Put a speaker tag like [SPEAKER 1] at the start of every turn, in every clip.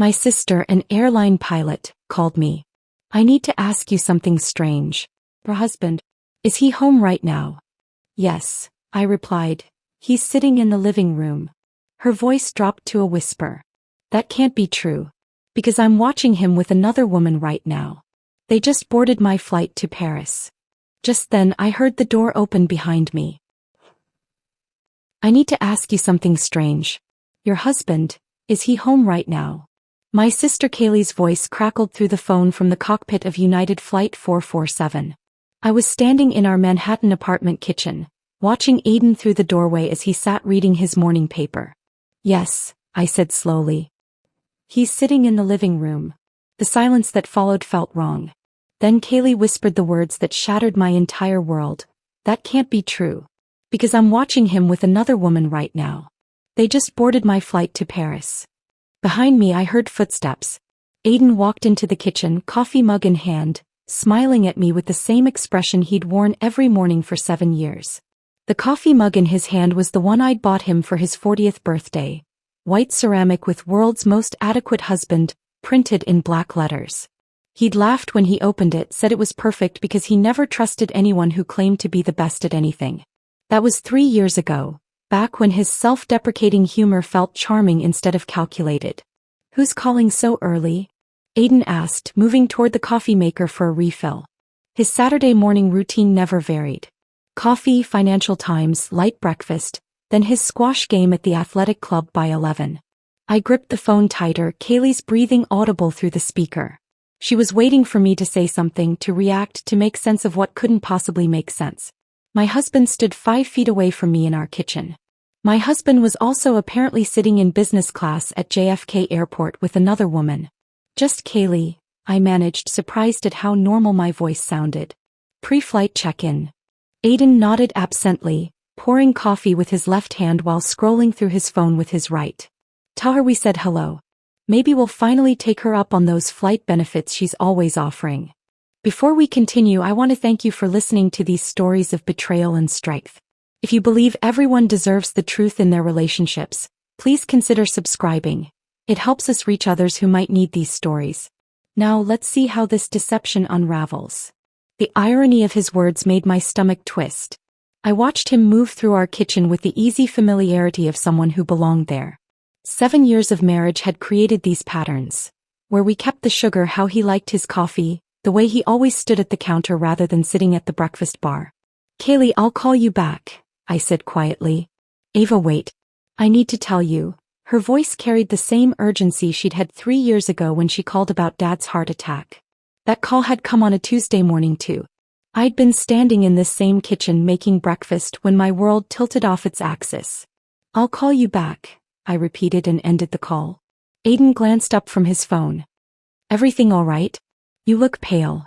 [SPEAKER 1] My sister, an airline pilot, called me. I need to ask you something strange. Her husband, is he home right now? Yes, I replied. He's sitting in the living room. Her voice dropped to a whisper. That can't be true. Because I'm watching him with another woman right now. They just boarded my flight to Paris. Just then I heard the door open behind me. I need to ask you something strange. Your husband, is he home right now? My sister Kaylee's voice crackled through the phone from the cockpit of United Flight 447. I was standing in our Manhattan apartment kitchen, watching Aiden through the doorway as he sat reading his morning paper. Yes, I said slowly. He's sitting in the living room. The silence that followed felt wrong. Then Kaylee whispered the words that shattered my entire world. That can't be true. Because I'm watching him with another woman right now. They just boarded my flight to Paris. Behind me I heard footsteps. Aiden walked into the kitchen, coffee mug in hand, smiling at me with the same expression he'd worn every morning for 7 years. The coffee mug in his hand was the one I'd bought him for his 40th birthday. White ceramic with "World's Most Adequate Husband," printed in black letters. He'd laughed when he opened it, said it was perfect because he never trusted anyone who claimed to be the best at anything. That was 3 years ago, back when his self-deprecating humor felt charming instead of calculated. Who's calling so early? Aiden asked, moving toward the coffee maker for a refill. His Saturday morning routine never varied. Coffee, Financial Times, light breakfast, then his squash game at the athletic club by 11. I gripped the phone tighter, Kaylee's breathing audible through the speaker. She was waiting for me to say something, to react, to make sense of what couldn't possibly make sense. My husband stood 5 feet away from me in our kitchen. My husband was also apparently sitting in business class at JFK Airport with another woman. Just Kaylee, I managed, surprised at how normal my voice sounded. Pre-flight check-in. Aiden nodded absently, pouring coffee with his left hand while scrolling through his phone with his right. Tell her we said hello. Maybe we'll finally take her up on those flight benefits she's always offering. Before we continue, I want to thank you for listening to these stories of betrayal and strength. If you believe everyone deserves the truth in their relationships, please consider subscribing. It helps us reach others who might need these stories. Now let's see how this deception unravels. The irony of his words made my stomach twist. I watched him move through our kitchen with the easy familiarity of someone who belonged there. 7 years of marriage had created these patterns. Where we kept the sugar, how he liked his coffee, the way he always stood at the counter rather than sitting at the breakfast bar. Kaylee, I'll call you back, I said quietly. Ava, wait. I need to tell you. Her voice carried the same urgency she'd had 3 years ago when she called about Dad's heart attack. That call had come on a Tuesday morning too. I'd been standing in this same kitchen making breakfast when my world tilted off its axis. I'll call you back, I repeated and ended the call. Aiden glanced up from his phone. Everything all right? You look pale.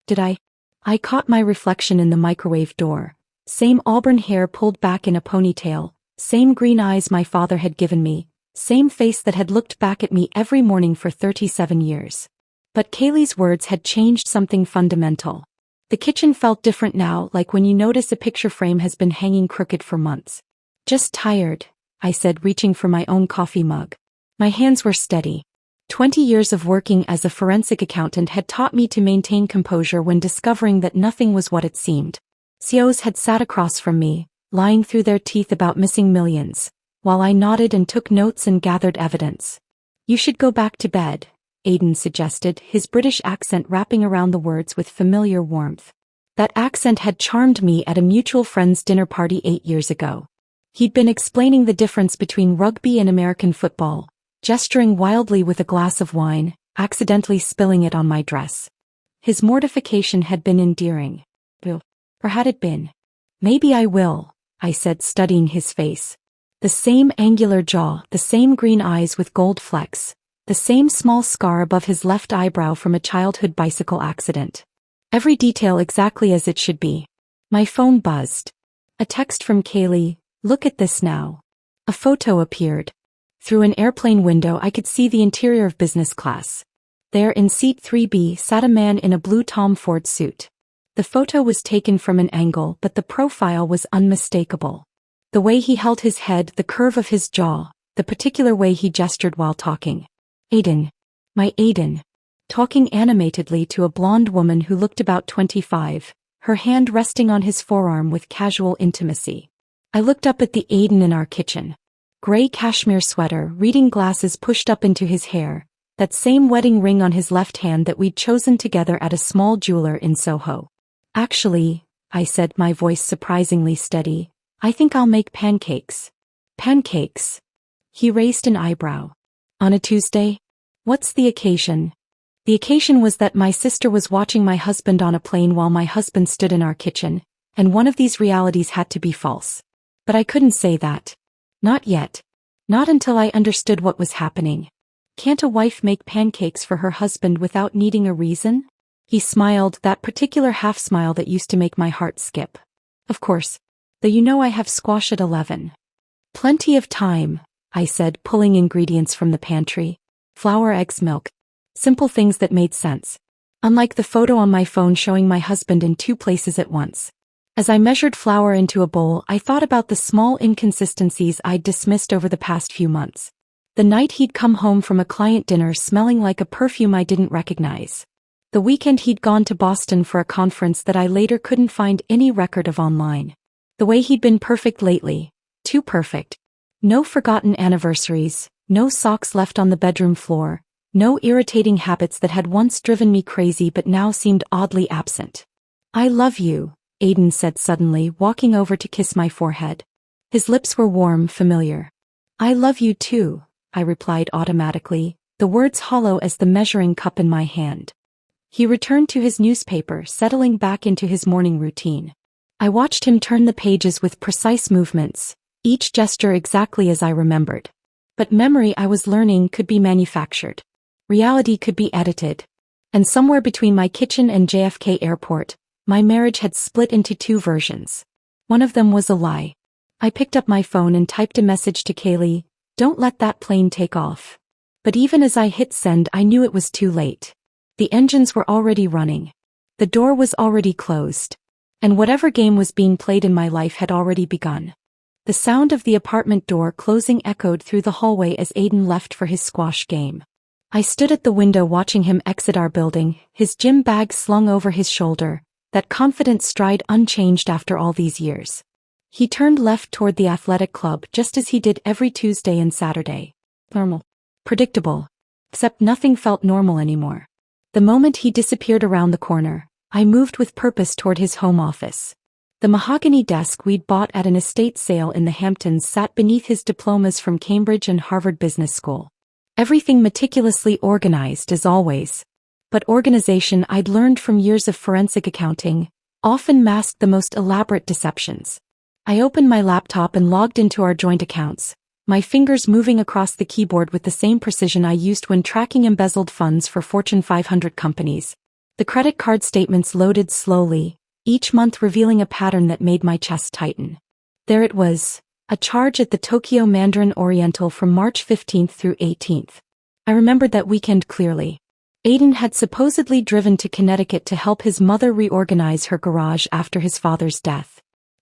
[SPEAKER 1] Did I? I caught my reflection in the microwave door. Same auburn hair pulled back in a ponytail, same green eyes my father had given me, same face that had looked back at me every morning for 37 years. But Kaylee's words had changed something fundamental. The kitchen felt different now, like when you notice a picture frame has been hanging crooked for months. Just tired, I said, reaching for my own coffee mug. My hands were steady. 20 years of working as a forensic accountant had taught me to maintain composure when discovering that nothing was what it seemed. CEOs had sat across from me, lying through their teeth about missing millions, while I nodded and took notes and gathered evidence. You should go back to bed, Aiden suggested, his British accent wrapping around the words with familiar warmth. That accent had charmed me at a mutual friend's dinner party 8 years ago. He'd been explaining the difference between rugby and American football, gesturing wildly with a glass of wine, accidentally spilling it on my dress. His mortification had been endearing. Or had it been? Maybe I will, I said, studying his face. The same angular jaw, the same green eyes with gold flecks, the same small scar above his left eyebrow from a childhood bicycle accident. Every detail exactly as it should be. My phone buzzed. A text from Kaylee, look at this now. A photo appeared. Through an airplane window I could see the interior of business class. There in seat 3B sat a man in a blue Tom Ford suit. The photo was taken from an angle, but the profile was unmistakable. The way he held his head, the curve of his jaw, the particular way he gestured while talking. Aiden. My Aiden. Talking animatedly to a blonde woman who looked about 25, her hand resting on his forearm with casual intimacy. I looked up at the Aiden in our kitchen. Gray cashmere sweater, reading glasses pushed up into his hair, that same wedding ring on his left hand that we'd chosen together at a small jeweler in Soho. Actually, I said, my voice surprisingly steady, I think I'll make pancakes. Pancakes? He raised an eyebrow. On a Tuesday? What's the occasion? The occasion was that my sister was watching my husband on a plane while my husband stood in our kitchen, and one of these realities had to be false. But I couldn't say that. Not yet. Not until I understood what was happening. Can't a wife make pancakes for her husband without needing a reason? He smiled, that particular half-smile that used to make my heart skip. Of course. Though you know I have squash at 11. Plenty of time, I said, pulling ingredients from the pantry. Flour, eggs, milk. Simple things that made sense. Unlike the photo on my phone showing my husband in 2 places at once. As I measured flour into a bowl, I thought about the small inconsistencies I'd dismissed over the past few months. The night he'd come home from a client dinner smelling like a perfume I didn't recognize. The weekend he'd gone to Boston for a conference that I later couldn't find any record of online. The way he'd been perfect lately. Too perfect. No forgotten anniversaries, no socks left on the bedroom floor, no irritating habits that had once driven me crazy but now seemed oddly absent. I love you, Aiden said suddenly, walking over to kiss my forehead. His lips were warm, familiar. I love you too, I replied automatically, the words hollow as the measuring cup in my hand. He returned to his newspaper, settling back into his morning routine. I watched him turn the pages with precise movements, each gesture exactly as I remembered. But memory, I was learning, could be manufactured. Reality could be edited. And somewhere between my kitchen and JFK Airport, my marriage had split into 2 versions. One of them was a lie. I picked up my phone and typed a message to Kaylee, "Don't let that plane take off." But even as I hit send, I knew it was too late. The engines were already running. The door was already closed. And whatever game was being played in my life had already begun. The sound of the apartment door closing echoed through the hallway as Aiden left for his squash game. I stood at the window watching him exit our building, his gym bag slung over his shoulder, that confident stride unchanged after all these years. He turned left toward the athletic club just as he did every Tuesday and Saturday. Normal. Predictable. Except nothing felt normal anymore. The moment he disappeared around the corner, I moved with purpose toward his home office. The mahogany desk we'd bought at an estate sale in the Hamptons sat beneath his diplomas from Cambridge and Harvard Business School. Everything meticulously organized as always. But organization, I'd learned from years of forensic accounting, often masked the most elaborate deceptions. I opened my laptop and logged into our joint accounts, my fingers moving across the keyboard with the same precision I used when tracking embezzled funds for Fortune 500 companies. The credit card statements loaded slowly, each month revealing a pattern that made my chest tighten. There it was, a charge at the Tokyo Mandarin Oriental from March 15th through 18th. I remembered that weekend clearly. Aiden had supposedly driven to Connecticut to help his mother reorganize her garage after his father's death.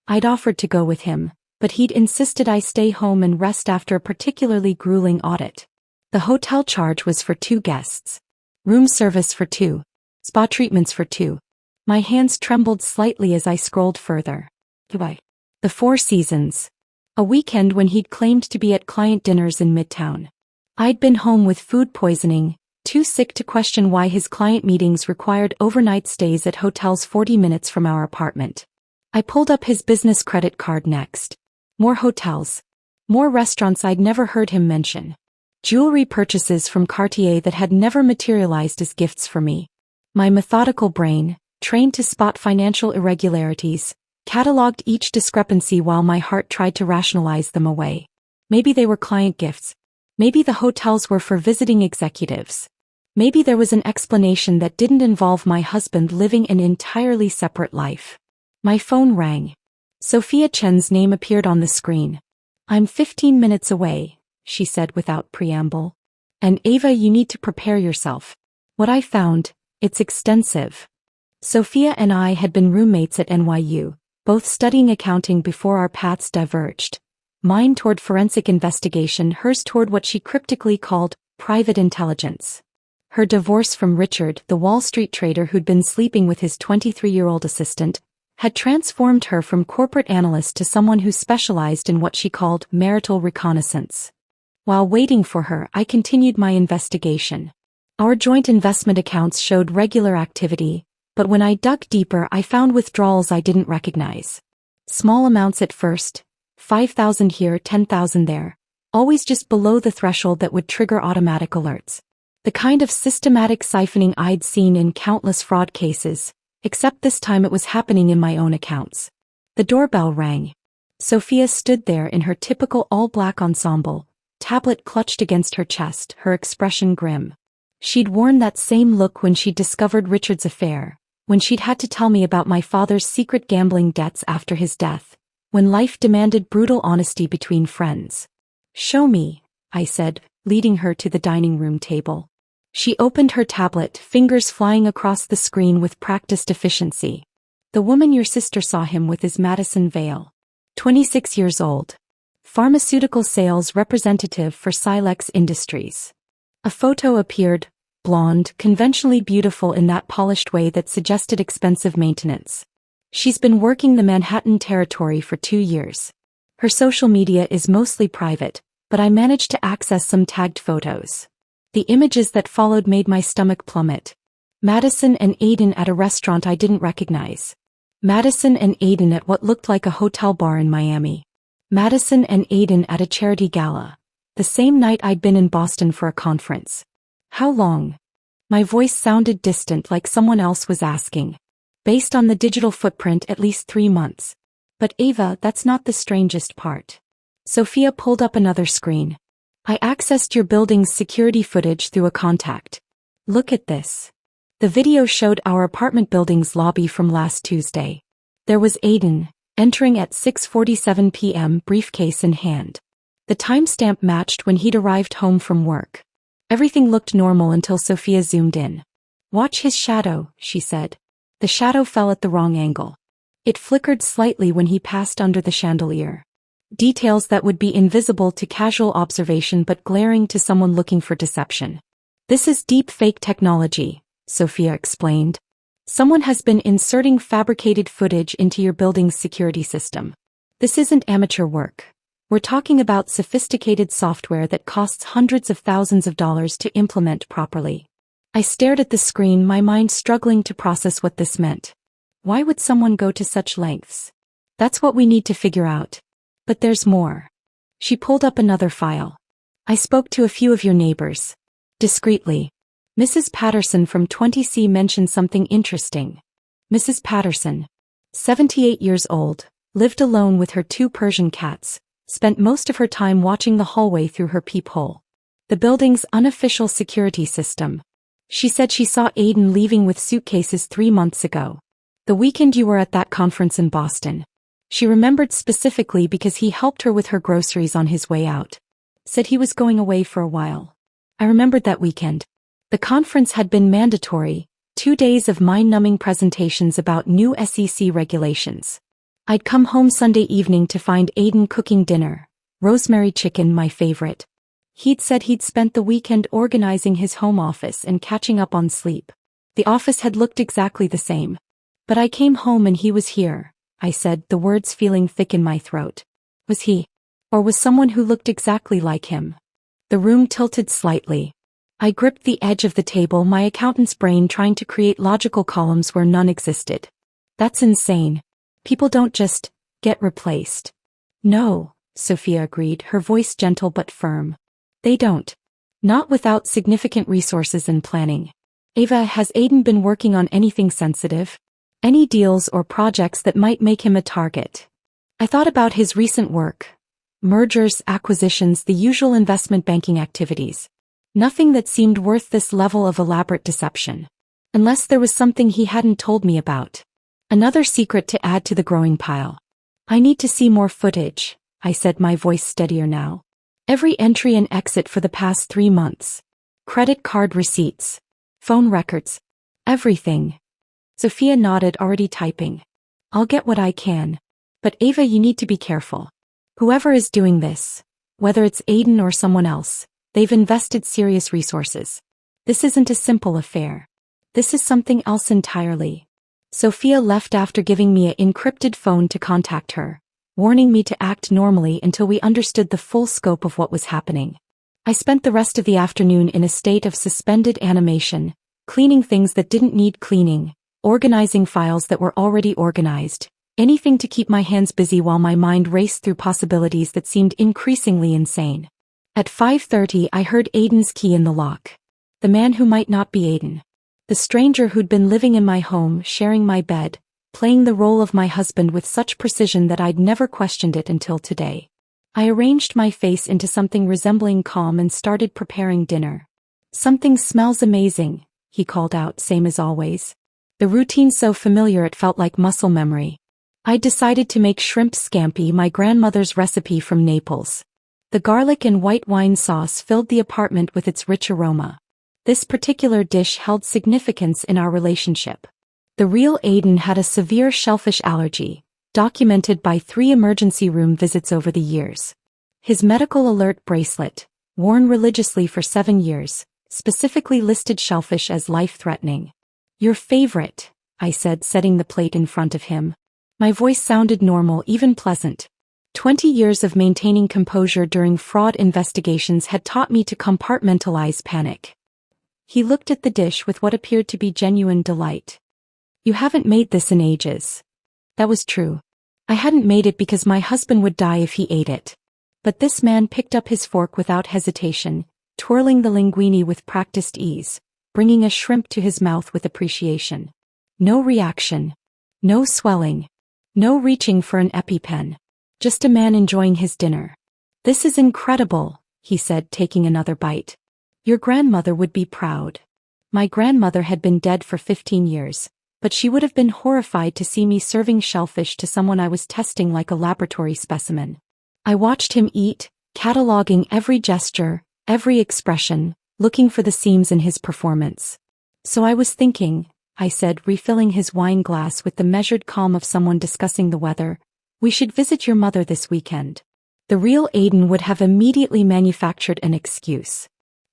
[SPEAKER 1] I'd offered to go with him, but he'd insisted I stay home and rest after a particularly grueling audit. The hotel charge was for 2 guests. Room service for 2. Spa treatments for 2. My hands trembled slightly as I scrolled further. Goodbye. The 4 Seasons. A weekend when he'd claimed to be at client dinners in Midtown. I'd been home with food poisoning, too sick to question why his client meetings required overnight stays at hotels 40 minutes from our apartment. I pulled up his business credit card next. More hotels. More restaurants I'd never heard him mention. Jewelry purchases from Cartier that had never materialized as gifts for me. My methodical brain, trained to spot financial irregularities, cataloged each discrepancy while my heart tried to rationalize them away. Maybe they were client gifts. Maybe the hotels were for visiting executives. Maybe there was an explanation that didn't involve my husband living an entirely separate life. My phone rang. Sophia Chen's name appeared on the screen. "I'm 15 minutes away," she said without preamble. "And Ava, you need to prepare yourself. What I found, it's extensive." Sophia and I had been roommates at NYU, both studying accounting before our paths diverged. Mine toward forensic investigation, hers toward what she cryptically called private intelligence. Her divorce from Richard, the Wall Street trader who'd been sleeping with his 23-year-old assistant, had transformed her from corporate analyst to someone who specialized in what she called marital reconnaissance. While waiting for her, I continued my investigation. Our joint investment accounts showed regular activity, but when I dug deeper, I found withdrawals I didn't recognize. Small amounts at first, 5,000 here, 10,000 there, always just below the threshold that would trigger automatic alerts. The kind of systematic siphoning I'd seen in countless fraud cases, except this time it was happening in my own accounts. The doorbell rang. Sophia stood there in her typical all-black ensemble, tablet clutched against her chest, her expression grim. She'd worn that same look when she'd discovered Richard's affair, when she'd had to tell me about my father's secret gambling debts after his death, when life demanded brutal honesty between friends. "Show me," I said, leading her to the dining room table. She opened her tablet, fingers flying across the screen with practiced efficiency. "The woman your sister saw him with is Madison Vale. 26 years old. Pharmaceutical sales representative for Silex Industries." A photo appeared, blonde, conventionally beautiful in that polished way that suggested expensive maintenance. "She's been working the Manhattan territory for 2 years. Her social media is mostly private, but I managed to access some tagged photos." The images that followed made my stomach plummet. Madison and Aiden at a restaurant I didn't recognize. Madison and Aiden at what looked like a hotel bar in Miami. Madison and Aiden at a charity gala. The same night I'd been in Boston for a conference. "How long?" My voice sounded distant, like someone else was asking. "Based on the digital footprint, at least 3 months. But Ava, that's not the strangest part." Sophia pulled up another screen. "I accessed your building's security footage through a contact. Look at this." The video showed our apartment building's lobby from last Tuesday. There was Aiden, entering at 6:47 p.m., briefcase in hand. The timestamp matched when he'd arrived home from work. Everything looked normal until Sophia zoomed in. "Watch his shadow," she said. The shadow fell at the wrong angle. It flickered slightly when he passed under the chandelier. Details that would be invisible to casual observation but glaring to someone looking for deception. "This is deep fake technology," Sophia explained. "Someone has been inserting fabricated footage into your building's security system. This isn't amateur work. We're talking about sophisticated software that costs hundreds of thousands of dollars to implement properly." I stared at the screen, my mind struggling to process what this meant. Why would someone go to such lengths? That's what we need to figure out. But there's more. She pulled up another file. "I spoke to a few of your neighbors. Discreetly. Mrs. Patterson from 20C mentioned something interesting. Mrs. Patterson, 78 years old, lived alone with her 2 Persian cats, spent most of her time watching the hallway through her peephole. The building's unofficial security system. She said she saw Aiden leaving with suitcases 3 months ago. The weekend you were at that conference in Boston. She remembered specifically because he helped her with her groceries on his way out. Said he was going away for a while. I remembered that weekend. The conference had been mandatory, 2 days of mind-numbing presentations about new SEC regulations. I'd come home Sunday evening to find Aiden cooking dinner, rosemary chicken, my favorite. He'd said he'd spent the weekend organizing his home office and catching up on sleep. The office had looked exactly the same. But I came home and he was here, I said, the words feeling thick in my throat. Was he? Or was someone who looked exactly like him? The room tilted slightly. I gripped the edge of the table, my accountant's brain trying to create logical columns where none existed. That's insane. People don't just get replaced. No, Sophia agreed, her voice gentle but firm. They don't. Not without significant resources and planning. Ava, has Aiden been working on anything sensitive? Any deals or projects that might make him a target? I thought about his recent work. Mergers, acquisitions, the usual investment banking activities. Nothing that seemed worth this level of elaborate deception. Unless there was something he hadn't told me about. Another secret to add to the growing pile. I need to see more footage, I said, my voice steadier now. Every entry and exit for the past 3 months. Credit card receipts. Phone records. Everything. Sophia nodded, already typing. I'll get what I can. But Ava, you need to be careful. Whoever is doing this, whether it's Aiden or someone else, They've invested serious resources. This isn't a simple affair. This is something else entirely. Sophia left after giving me an encrypted phone to contact her, warning me to act normally until we understood the full scope of what was happening. I spent the rest of the afternoon in a state of suspended animation, cleaning things that didn't need cleaning, organizing files that were already organized, anything to keep my hands busy while my mind raced through possibilities that seemed increasingly insane. At 5:30 I heard Aiden's key in the lock. The man who might not be Aiden. The stranger who'd been living in my home, sharing my bed, playing the role of my husband with such precision that I'd never questioned it until today. I arranged my face into something resembling calm and started preparing dinner. "Something smells amazing," he called out, same as always. The routine so familiar it felt like muscle memory. I decided to make shrimp scampi, my grandmother's recipe from Naples. The garlic and white wine sauce filled the apartment with its rich aroma. This particular dish held significance in our relationship. The real Aiden had a severe shellfish allergy, documented by 3 emergency room visits over the years. His medical alert bracelet, worn religiously for 7 years, specifically listed shellfish as life-threatening. "Your favorite," I said, setting the plate in front of him. My voice sounded normal, even pleasant. 20 years of maintaining composure during fraud investigations had taught me to compartmentalize panic. He looked at the dish with what appeared to be genuine delight. "You haven't made this in ages." That was true. I hadn't made it because my husband would die if he ate it. But this man picked up his fork without hesitation, twirling the linguine with practiced ease, bringing a shrimp to his mouth with appreciation. No reaction. No swelling. No reaching for an EpiPen. Just a man enjoying his dinner. "This is incredible," he said, taking another bite. "Your grandmother would be proud." My grandmother had been dead for 15 years, but she would have been horrified to see me serving shellfish to someone I was testing like a laboratory specimen. I watched him eat, cataloging every gesture, every expression, looking for the seams in his performance. "So I was thinking," I said, refilling his wine glass with the measured calm of someone discussing the weather, "we should visit your mother this weekend." The real Aiden would have immediately manufactured an excuse.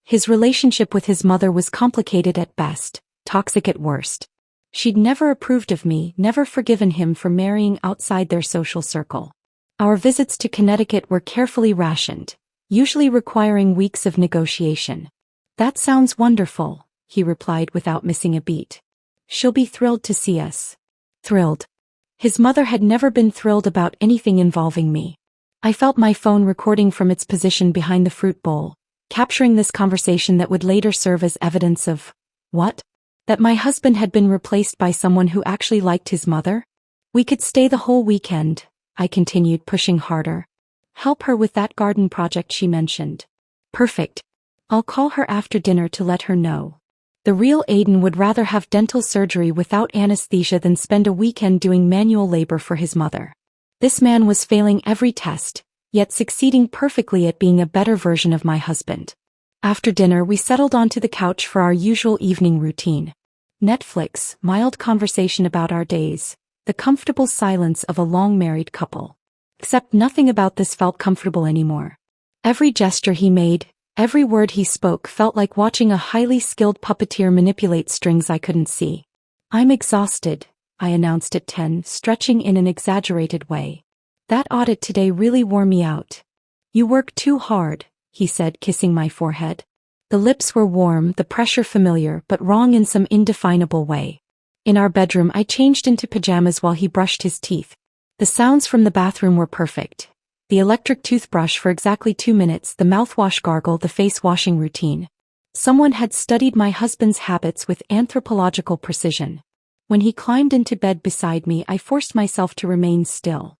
[SPEAKER 1] His relationship with his mother was complicated at best, toxic at worst. She'd never approved of me, never forgiven him for marrying outside their social circle. Our visits to Connecticut were carefully rationed, usually requiring weeks of negotiation. "That sounds wonderful," he replied without missing a beat. "She'll be thrilled to see us." Thrilled. His mother had never been thrilled about anything involving me. I felt my phone recording from its position behind the fruit bowl, capturing this conversation that would later serve as evidence of, what? That my husband had been replaced by someone who actually liked his mother? "We could stay the whole weekend," I continued, pushing harder. "Help her with that garden project she mentioned." "Perfect. I'll call her after dinner to let her know." The real Aiden would rather have dental surgery without anesthesia than spend a weekend doing manual labor for his mother. This man was failing every test, yet succeeding perfectly at being a better version of my husband. After dinner we settled onto the couch for our usual evening routine. Netflix, mild conversation about our days, the comfortable silence of a long-married couple. Except nothing about this felt comfortable anymore. Every gesture he made, every word he spoke felt like watching a highly skilled puppeteer manipulate strings I couldn't see. "I'm exhausted," I announced at 10, stretching in an exaggerated way. "That audit today really wore me out." "You work too hard," he said, kissing my forehead. The lips were warm, the pressure familiar, but wrong in some indefinable way. In our bedroom I changed into pajamas while he brushed his teeth. The sounds from the bathroom were perfect. The electric toothbrush for exactly 2 minutes, the mouthwash gargle, the face washing routine. Someone had studied my husband's habits with anthropological precision. When he climbed into bed beside me, I forced myself to remain still.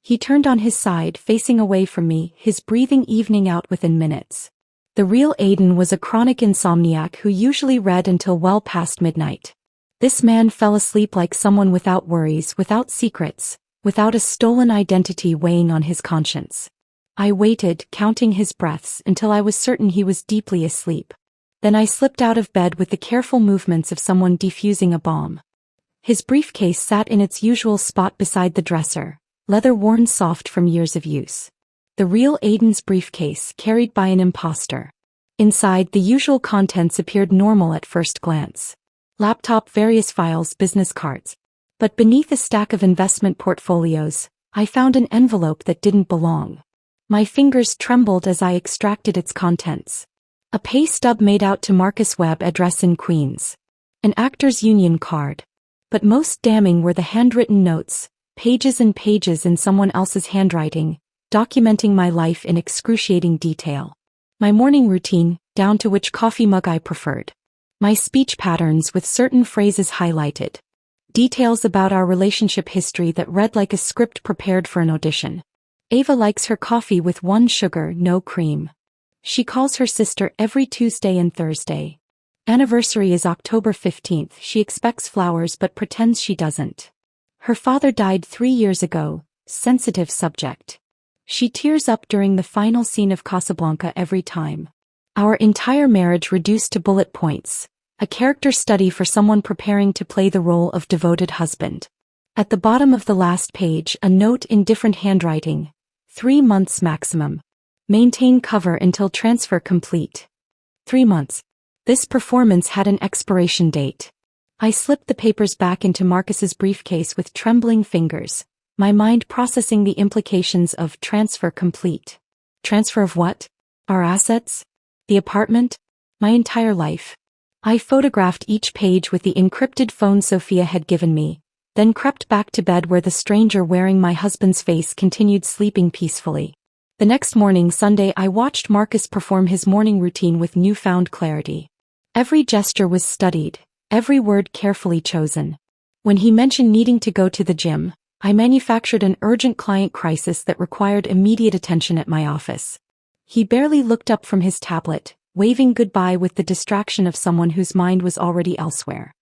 [SPEAKER 1] He turned on his side, facing away from me, his breathing evening out within minutes. The real Aiden was a chronic insomniac who usually read until well past midnight. This man fell asleep like someone without worries, without secrets, without a stolen identity weighing on his conscience. I waited, counting his breaths, until I was certain he was deeply asleep. Then I slipped out of bed with the careful movements of someone defusing a bomb. His briefcase sat in its usual spot beside the dresser, leather worn soft from years of use. The real Aiden's briefcase, carried by an imposter. Inside, the usual contents appeared normal at first glance. Laptop, various files, business cards. But beneath a stack of investment portfolios, I found an envelope that didn't belong. My fingers trembled as I extracted its contents. A pay stub made out to Marcus Webb, address in Queens. An actors' union card. But most damning were the handwritten notes, pages and pages in someone else's handwriting, documenting my life in excruciating detail. My morning routine, down to which coffee mug I preferred. My speech patterns with certain phrases highlighted. Details about our relationship history that read like a script prepared for an audition. Ava likes her coffee with 1 sugar, no cream. She calls her sister every Tuesday and Thursday. Anniversary is October 15th. She expects flowers but pretends she doesn't. Her father died 3 years ago, sensitive subject. She tears up during the final scene of Casablanca every time. Our entire marriage reduced to bullet points. A character study for someone preparing to play the role of devoted husband. At the bottom of the last page, a note in different handwriting. 3 months maximum. Maintain cover until transfer complete. 3 months. This performance had an expiration date. I slipped the papers back into Marcus's briefcase with trembling fingers, my mind processing the implications of transfer complete. Transfer of what? Our assets? The apartment? My entire life. I photographed each page with the encrypted phone Sophia had given me, then crept back to bed where the stranger wearing my husband's face continued sleeping peacefully. The next morning, Sunday, I watched Marcus perform his morning routine with newfound clarity. Every gesture was studied, every word carefully chosen. When he mentioned needing to go to the gym, I manufactured an urgent client crisis that required immediate attention at my office. He barely looked up from his tablet, waving goodbye with the distraction of someone whose mind was already elsewhere.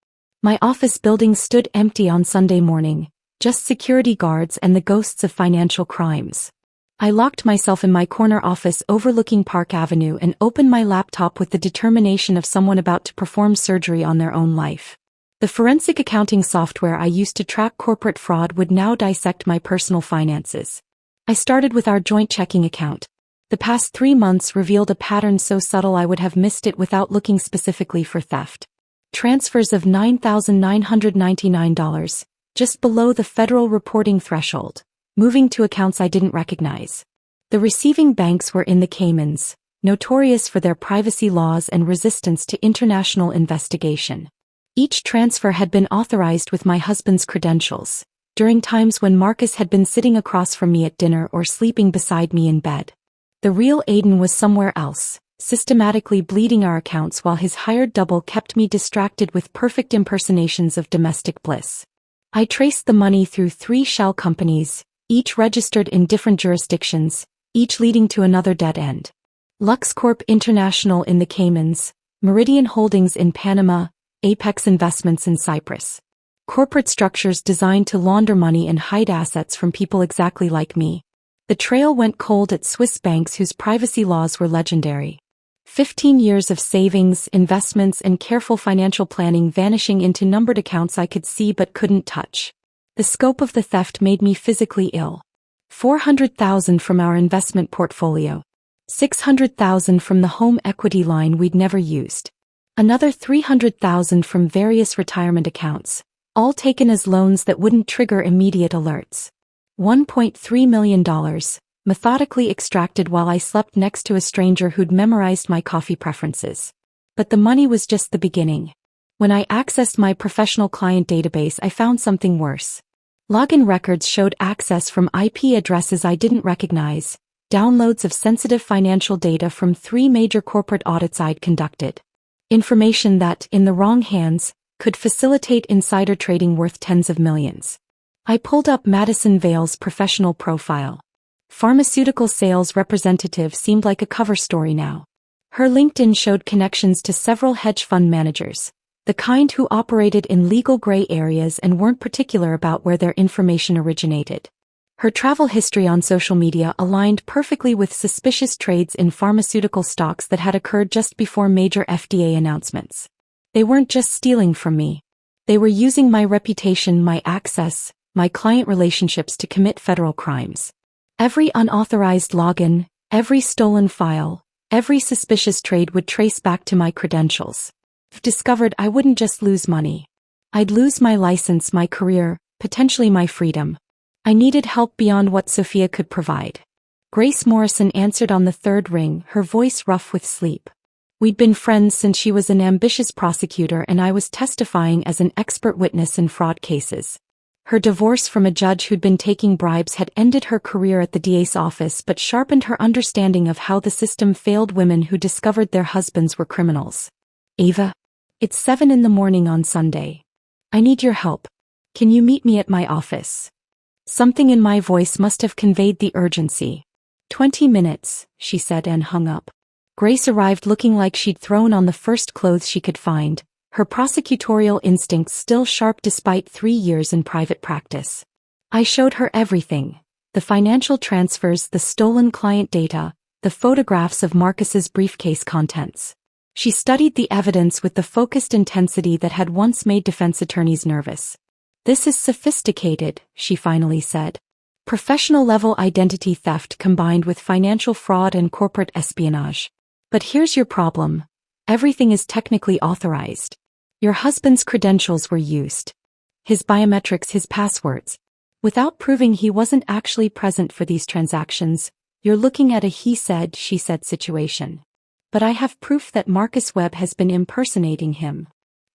[SPEAKER 1] My office building stood empty on Sunday morning, just security guards and the ghosts of financial crimes. I locked myself in my corner office overlooking Park Avenue and opened my laptop with the determination of someone about to perform surgery on their own life. The forensic accounting software I used to track corporate fraud would now dissect my personal finances. I started with our joint checking account. The past 3 months revealed a pattern so subtle I would have missed it without looking specifically for theft. Transfers of $9,999, just below the federal reporting threshold, moving to accounts I didn't recognize. The receiving banks were in the Caymans, notorious for their privacy laws and resistance to international investigation. Each transfer had been authorized with my husband's credentials, during times when Marcus had been sitting across from me at dinner or sleeping beside me in bed. The real Aiden was somewhere else, systematically bleeding our accounts while his hired double kept me distracted with perfect impersonations of domestic bliss. I traced the money through 3 shell companies, each registered in different jurisdictions, each leading to another dead end. LuxCorp International in the Caymans, Meridian Holdings in Panama, Apex Investments in Cyprus. Corporate structures designed to launder money and hide assets from people exactly like me. The trail went cold at Swiss banks whose privacy laws were legendary. 15 years of savings, investments, and careful financial planning vanishing into numbered accounts I could see but couldn't touch. The scope of the theft made me physically ill. $400,000 from our investment portfolio. $600,000 from the home equity line we'd never used. Another $300,000 from various retirement accounts, all taken as loans that wouldn't trigger immediate alerts. $1.3 million, methodically extracted while I slept next to a stranger who'd memorized my coffee preferences. But the money was just the beginning. When I accessed my professional client database, I found something worse. Login records showed access from IP addresses I didn't recognize, downloads of sensitive financial data from 3 major corporate audits I'd conducted. Information that, in the wrong hands, could facilitate insider trading worth tens of millions. I pulled up Madison Vale's professional profile. Pharmaceutical sales representative seemed like a cover story now. Her LinkedIn showed connections to several hedge fund managers, the kind who operated in legal gray areas and weren't particular about where their information originated. Her travel history on social media aligned perfectly with suspicious trades in pharmaceutical stocks that had occurred just before major FDA announcements. They weren't just stealing from me. They were using my reputation, my access, my client relationships to commit federal crimes. Every unauthorized login, every stolen file, Every suspicious trade would trace back to my credentials. If discovered, I wouldn't just lose money. I'd lose my license, my career, potentially my freedom. I needed help beyond what Sophia could provide. Grace Morrison answered on the third ring, her voice rough with sleep. We'd been friends since she was an ambitious prosecutor and I was testifying as an expert witness in fraud cases. Her divorce from a judge who'd been taking bribes had ended her career at the DA's office but sharpened her understanding of how the system failed women who discovered their husbands were criminals. Ava, it's 7 a.m. on Sunday. I need your help. Can you meet me at my office? Something in my voice must have conveyed the urgency. 20 minutes, she said and hung up. Grace arrived looking like she'd thrown on the first clothes she could find, her prosecutorial instincts still sharp despite 3 years in private practice. I showed her everything: the financial transfers, the stolen client data, the photographs of Marcus's briefcase contents. She studied the evidence with the focused intensity that had once made defense attorneys nervous. This is sophisticated, she finally said. Professional-level identity theft combined with financial fraud and corporate espionage. But here's your problem. Everything is technically authorized. Your husband's credentials were used. His biometrics, his passwords. Without proving he wasn't actually present for these transactions, you're looking at a he said, she said situation. But I have proof that Marcus Webb has been impersonating him.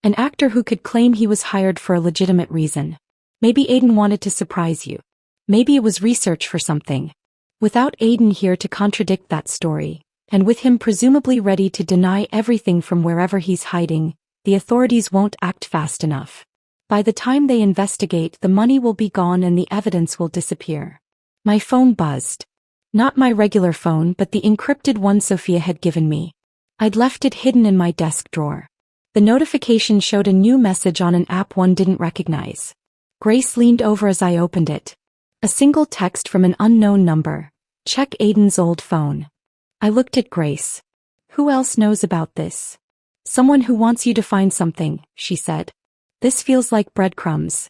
[SPEAKER 1] An actor who could claim he was hired for a legitimate reason. Maybe Aiden wanted to surprise you. Maybe it was research for something. Without Aiden here to contradict that story, and with him presumably ready to deny everything from wherever he's hiding, the authorities won't act fast enough. By the time they investigate, the money will be gone and the evidence will disappear. My phone buzzed. Not my regular phone, but the encrypted one Sophia had given me. I'd left it hidden in my desk drawer. The notification showed a new message on an app one didn't recognize. Grace leaned over as I opened it. A single text from an unknown number. Check Aiden's old phone. I looked at Grace. Who else knows about this? Someone who wants you to find something, she said. This feels like breadcrumbs.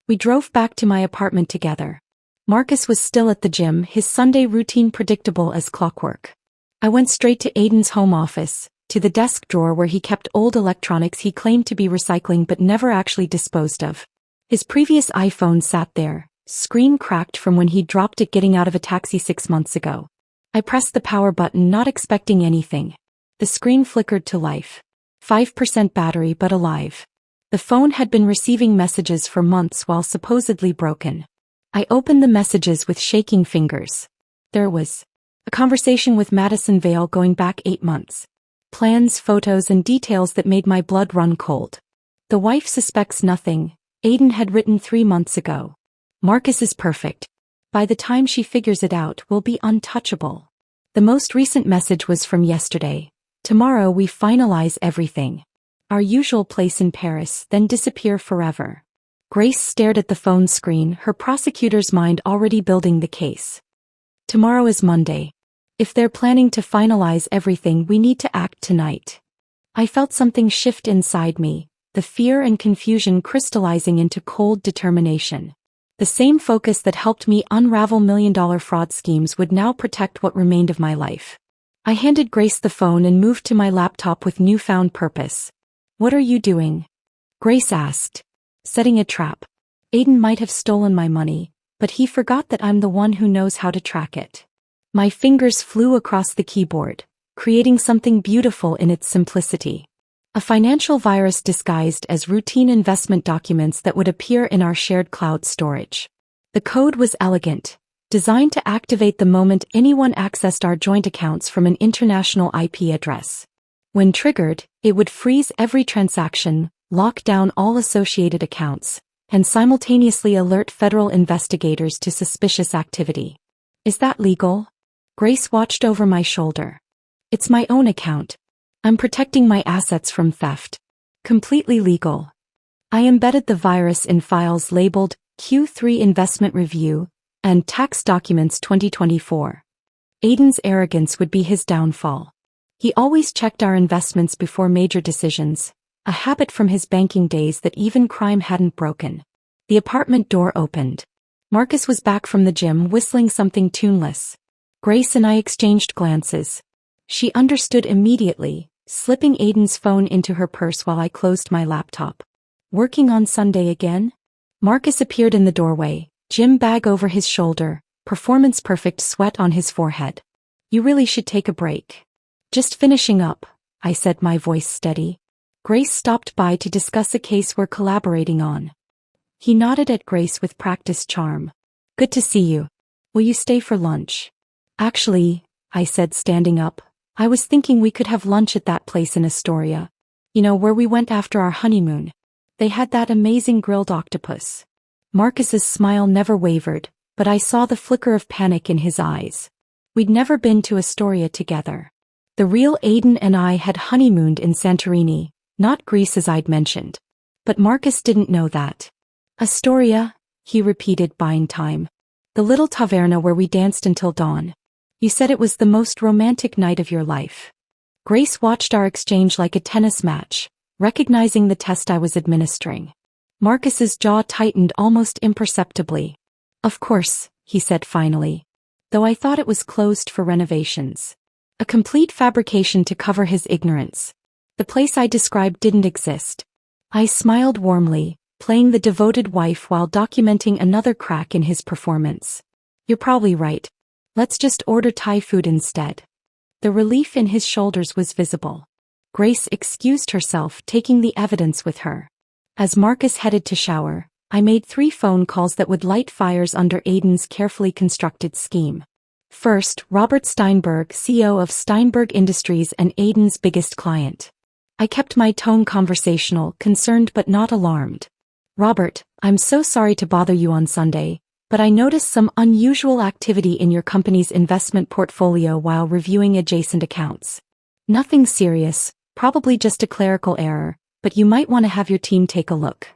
[SPEAKER 1] We drove back to my apartment together. Marcus was still at the gym, his Sunday routine predictable as clockwork. I went straight to Aiden's home office, to the desk drawer where he kept old electronics he claimed to be recycling but never actually disposed of. His previous iPhone sat there, screen cracked from when he dropped it getting out of a taxi 6 months ago. I pressed the power button, not expecting anything. The screen flickered to life. 5% battery but alive. The phone had been receiving messages for months while supposedly broken. I opened the messages with shaking fingers. There was a conversation with Madison Vale going back 8 months. Plans, photos, and details that made my blood run cold. The wife suspects nothing, Aiden had written 3 months ago. Marcus is perfect. By the time she figures it out, we'll be untouchable. The most recent message was from yesterday. Tomorrow we finalize everything. Our usual place in Paris, then disappear forever. Grace stared at the phone screen, her prosecutor's mind already building the case. Tomorrow is Monday. If they're planning to finalize everything, we need to act tonight. I felt something shift inside me, the fear and confusion crystallizing into cold determination. The same focus that helped me unravel million-dollar fraud schemes would now protect what remained of my life. I handed Grace the phone and moved to my laptop with newfound purpose. What are you doing? Grace asked. Setting a trap. Aiden might have stolen my money, but he forgot that I'm the one who knows how to track it. My fingers flew across the keyboard, creating something beautiful in its simplicity. A financial virus disguised as routine investment documents that would appear in our shared cloud storage. The code was elegant, designed to activate the moment anyone accessed our joint accounts from an international IP address. When triggered, it would freeze every transaction, lock down all associated accounts, and simultaneously alert federal investigators to suspicious activity. Is that legal? Grace watched over my shoulder. It's my own account. I'm protecting my assets from theft. Completely legal. I embedded the virus in files labeled Q3 Investment Review and Tax Documents 2024. Aiden's arrogance would be his downfall. He always checked our investments before major decisions, a habit from his banking days that even crime hadn't broken. The apartment door opened. Marcus was back from the gym whistling something tuneless. Grace and I exchanged glances. She understood immediately, slipping Aiden's phone into her purse while I closed my laptop. Working on Sunday again? Marcus appeared in the doorway, gym bag over his shoulder, performance-perfect sweat on his forehead. You really should take a break. Just finishing up, I said, my voice steady. Grace stopped by to discuss a case we're collaborating on. He nodded at Grace with practiced charm. Good to see you. Will you stay for lunch? Actually, I said, standing up, I was thinking we could have lunch at that place in Astoria. You know, where we went after our honeymoon. They had that amazing grilled octopus. Marcus's smile never wavered, but I saw the flicker of panic in his eyes. We'd never been to Astoria together. The real Aiden and I had honeymooned in Santorini, not Greece as I'd mentioned. But Marcus didn't know that. Astoria, he repeated, buying time. The little taverna where we danced until dawn. You said it was the most romantic night of your life. Grace watched our exchange like a tennis match, recognizing the test I was administering. Marcus's jaw tightened almost imperceptibly. Of course, he said finally. Though I thought it was closed for renovations. A complete fabrication to cover his ignorance. The place I described didn't exist. I smiled warmly, playing the devoted wife while documenting another crack in his performance. You're probably right. Let's just order Thai food instead. The relief in his shoulders was visible. Grace excused herself, taking the evidence with her. As Marcus headed to shower, I made 3 phone calls that would light fires under Aiden's carefully constructed scheme. First, Robert Steinberg, CEO of Steinberg Industries and Aiden's biggest client. I kept my tone conversational, concerned but not alarmed. Robert, I'm so sorry to bother you on Sunday, but I noticed some unusual activity in your company's investment portfolio while reviewing adjacent accounts. Nothing serious, probably just a clerical error, but you might want to have your team take a look.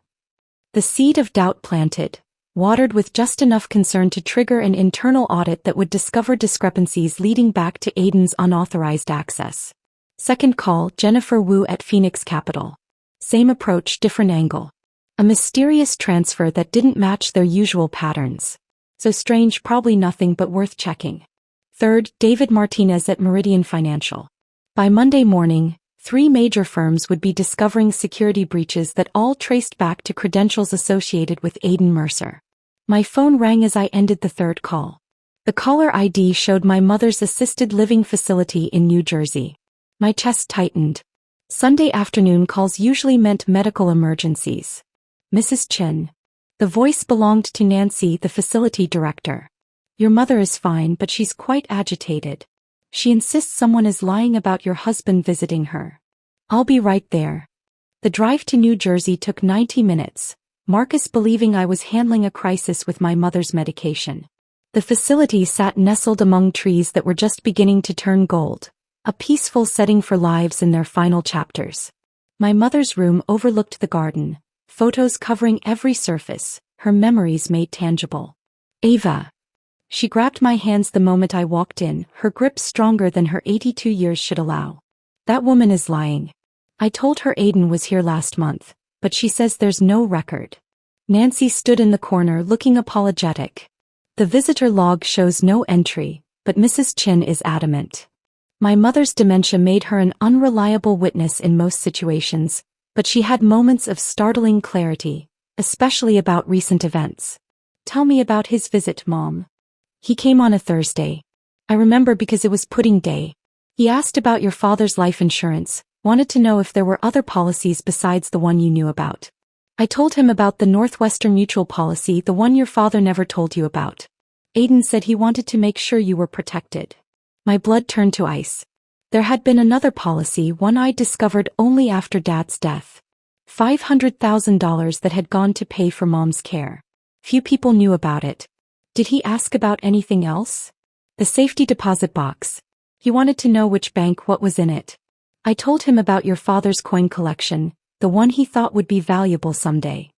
[SPEAKER 1] The seed of doubt planted, watered with just enough concern to trigger an internal audit that would discover discrepancies leading back to Aiden's unauthorized access. Second call, Jennifer Wu at Phoenix Capital. Same approach, different angle. A mysterious transfer that didn't match their usual patterns. So strange, probably nothing but worth checking. Third, David Martinez at Meridian Financial. By Monday morning, 3 major firms would be discovering security breaches that all traced back to credentials associated with Aiden Mercer. My phone rang as I ended the 3rd call. The caller ID showed my mother's assisted living facility in New Jersey. My chest tightened. Sunday afternoon calls usually meant medical emergencies. Mrs. Chin. The voice belonged to Nancy, the facility director. Your mother is fine, but she's quite agitated. She insists someone is lying about your husband visiting her. I'll be right there. The drive to New Jersey took 90 minutes, Marcus believing I was handling a crisis with my mother's medication. The facility sat nestled among trees that were just beginning to turn gold, a peaceful setting for lives in their final chapters. My mother's room overlooked the garden, photos covering every surface, her memories made tangible. Ava. She grabbed my hands the moment I walked in, her grip stronger than her 82 years should allow. That woman is lying. I told her Aiden was here last month, but she says there's no record. Nancy stood in the corner looking apologetic. The visitor log shows no entry, but Mrs. Chin is adamant. My mother's dementia made her an unreliable witness in most situations, but she had moments of startling clarity, especially about recent events. Tell me about his visit, Mom. He came on a Thursday. I remember because it was pudding day. He asked about your father's life insurance, wanted to know if there were other policies besides the one you knew about. I told him about the Northwestern Mutual policy, the one your father never told you about. Aiden said he wanted to make sure you were protected. My blood turned to ice. There had been another policy, one I discovered only after Dad's death. $500,000 that had gone to pay for Mom's care. Few people knew about it. Did he ask about anything else? The safety deposit box. He wanted to know which bank, what was in it. I told him about your father's coin collection, the one he thought would be valuable someday.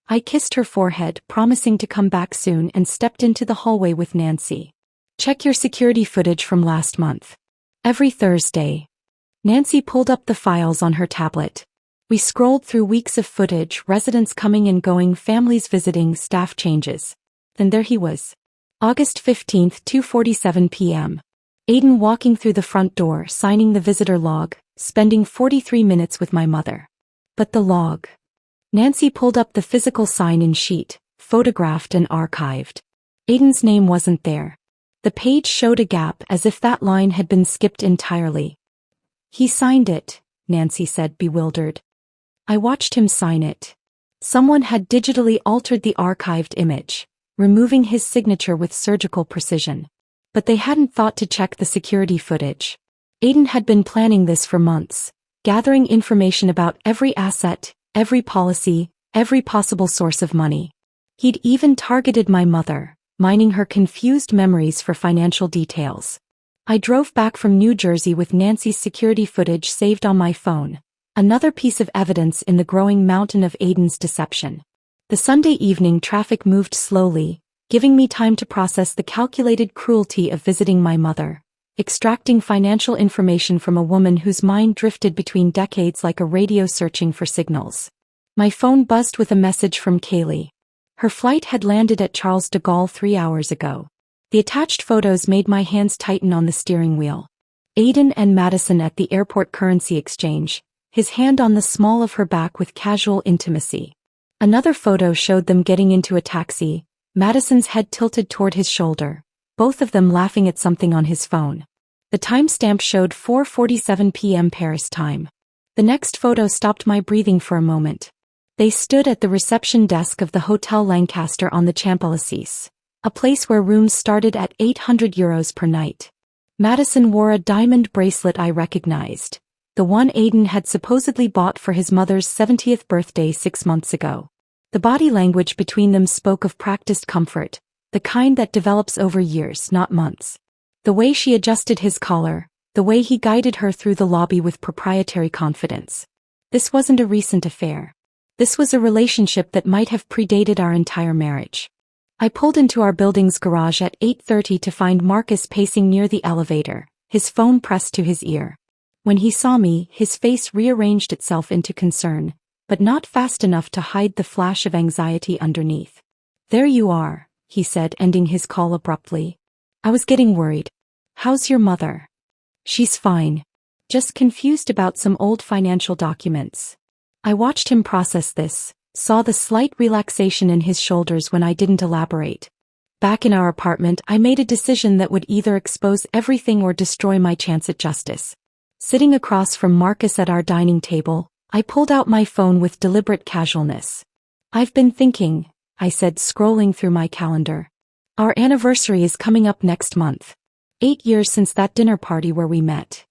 [SPEAKER 1] I kissed her forehead, promising to come back soon, and stepped into the hallway with Nancy. Check your security footage from last month. Every Thursday. Nancy pulled up the files on her tablet. We scrolled through weeks of footage, residents coming and going, families visiting, staff changes. Then there he was. August 15th, 2:47 p.m. Aiden walking through the front door, signing the visitor log, spending 43 minutes with my mother. But the log. Nancy pulled up the physical sign-in sheet, photographed and archived. Aiden's name wasn't there. The page showed a gap as if that line had been skipped entirely. He signed it, Nancy said, bewildered. I watched him sign it. Someone had digitally altered the archived image, removing his signature with surgical precision. But they hadn't thought to check the security footage. Aiden had been planning this for months, gathering information about every asset, every policy, every possible source of money. He'd even targeted my mother, mining her confused memories for financial details. I drove back from New Jersey with Nancy's security footage saved on my phone, another piece of evidence in the growing mountain of Aiden's deception. The Sunday evening traffic moved slowly, giving me time to process the calculated cruelty of visiting my mother, extracting financial information from a woman whose mind drifted between decades like a radio searching for signals. My phone buzzed with a message from Kaylee. Her flight had landed at Charles de Gaulle 3 hours ago. The attached photos made my hands tighten on the steering wheel. Aiden and Madison at the airport currency exchange, his hand on the small of her back with casual intimacy. Another photo showed them getting into a taxi, Madison's head tilted toward his shoulder, both of them laughing at something on his phone. The timestamp showed 4:47 p.m. Paris time. The next photo stopped my breathing for a moment. They stood at the reception desk of the Hotel Lancaster on the Champs-Élysées, a place where rooms started at €800 per night. Madison wore a diamond bracelet I recognized, the one Aiden had supposedly bought for his mother's 70th birthday 6 months ago. The body language between them spoke of practiced comfort, the kind that develops over years, not months. The way she adjusted his collar, the way he guided her through the lobby with proprietary confidence. This wasn't a recent affair. This was a relationship that might have predated our entire marriage. I pulled into our building's garage at 8:30 to find Marcus pacing near the elevator, his phone pressed to his ear. When he saw me, his face rearranged itself into concern, but not fast enough to hide the flash of anxiety underneath. "There you are," he said, ending his call abruptly. "I was getting worried. How's your mother?" "She's fine. Just confused about some old financial documents." I watched him process this, saw the slight relaxation in his shoulders when I didn't elaborate. Back in our apartment, I made a decision that would either expose everything or destroy my chance at justice. Sitting across from Marcus at our dining table, I pulled out my phone with deliberate casualness. "I've been thinking," I said, scrolling through my calendar. "Our anniversary is coming up next month. 8 years since that dinner party where we met."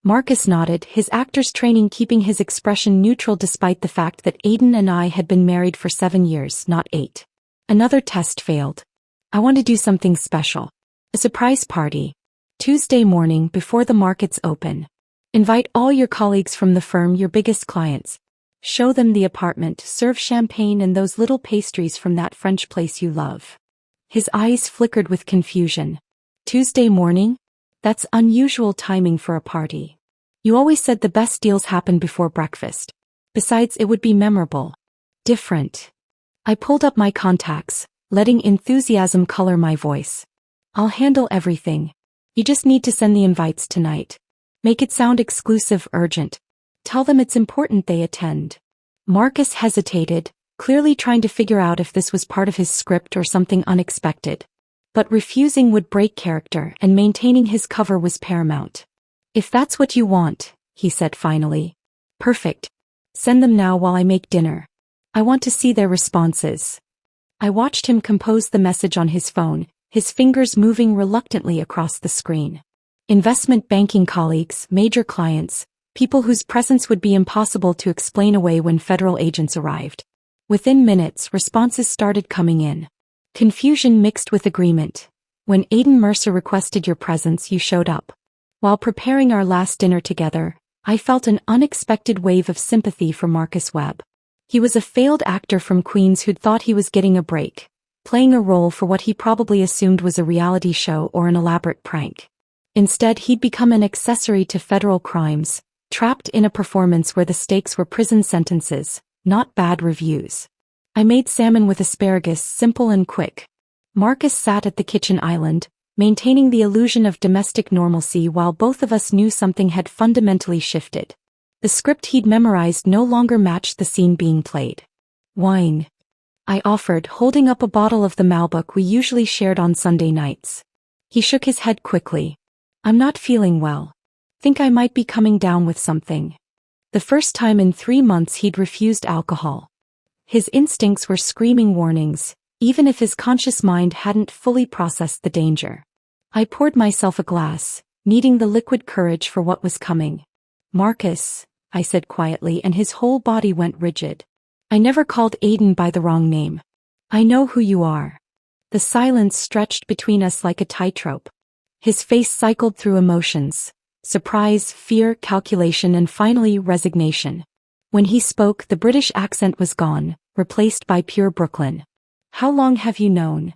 [SPEAKER 1] Marcus nodded, his actor's training keeping his expression neutral despite the fact that Aiden and I had been married for 7 years, not 8. Another test failed. "I want to do something special. A surprise party. Tuesday morning before the markets open. Invite all your colleagues from the firm, your biggest clients. Show them the apartment, serve champagne and those little pastries from that French place you love." His eyes flickered with confusion. "Tuesday morning? That's unusual timing for a party. You always said the best deals happen before breakfast. Besides, it would be memorable. Different." I pulled up my contacts, letting enthusiasm color my voice. "I'll handle everything. You just need to send the invites tonight. Make it sound exclusive, urgent. Tell them it's important they attend." Marcus hesitated, clearly trying to figure out if this was part of his script or something unexpected. But refusing would break character, and maintaining his cover was paramount. "If that's what you want," he said finally. "Perfect. Send them now while I make dinner. I want to see their responses." I watched him compose the message on his phone, his fingers moving reluctantly across the screen. Investment banking colleagues, major clients, people whose presence would be impossible to explain away when federal agents arrived. Within minutes, responses started coming in. Confusion mixed with agreement. "When Aiden Mercer requested your presence, you showed up." While preparing our last dinner together, I felt an unexpected wave of sympathy for Marcus Webb. He was a failed actor from Queens who'd thought he was getting a break, playing a role for what he probably assumed was a reality show or an elaborate prank. Instead, he'd become an accessory to federal crimes, trapped in a performance where the stakes were prison sentences, not bad reviews. I made salmon with asparagus, simple and quick. Marcus sat at the kitchen island, maintaining the illusion of domestic normalcy while both of us knew something had fundamentally shifted. The script he'd memorized no longer matched the scene being played. Wine, I offered, holding up a bottle of the Malbec we usually shared on Sunday nights. He shook his head quickly. I'm not feeling well. Think I might be coming down with something. The first time in 3 months he'd refused alcohol. His instincts were screaming warnings, even if his conscious mind hadn't fully processed the danger. I poured myself a glass, needing the liquid courage for what was coming. Marcus, I said quietly, and his whole body went rigid. I never called Aiden by the wrong name. I know who you are. The silence stretched between us like a tightrope. His face cycled through emotions: surprise, fear, calculation, and finally resignation. When he spoke, the British accent was gone, replaced by pure Brooklyn. How long have you known?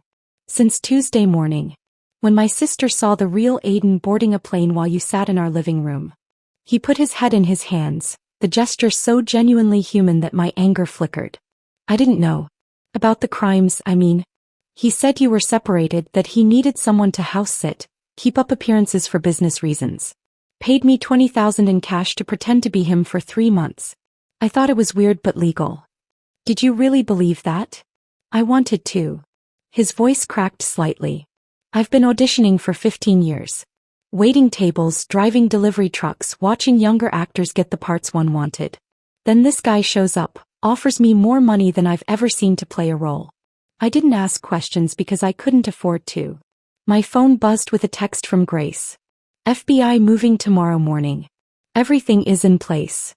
[SPEAKER 1] Since Tuesday morning. When my sister saw the real Aiden boarding a plane while you sat in our living room. He put his head in his hands, the gesture so genuinely human that my anger flickered. I didn't know. About the crimes, I mean. He said you were separated, that he needed someone to house sit, keep up appearances for business reasons. Paid me $20,000 in cash to pretend to be him for 3 months. I thought it was weird but legal. Did you really believe that? I wanted to. His voice cracked slightly. I've been auditioning for 15 years. Waiting tables, driving delivery trucks, watching younger actors get the parts one wanted. Then this guy shows up, offers me more money than I've ever seen to play a role. I didn't ask questions because I couldn't afford to. My phone buzzed with a text from Grace. FBI moving tomorrow morning. Everything is in place.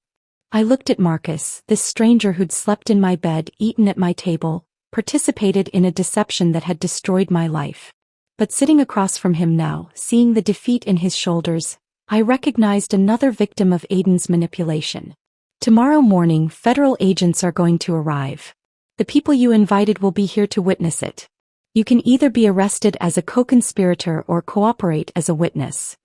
[SPEAKER 1] I looked at Marcus, this stranger who'd slept in my bed, eaten at my table, participated in a deception that had destroyed my life. But sitting across from him now, seeing the defeat in his shoulders, I recognized another victim of Aiden's manipulation. Tomorrow morning, federal agents are going to arrive. The people you invited will be here to witness it. You can either be arrested as a co-conspirator or cooperate as a witness.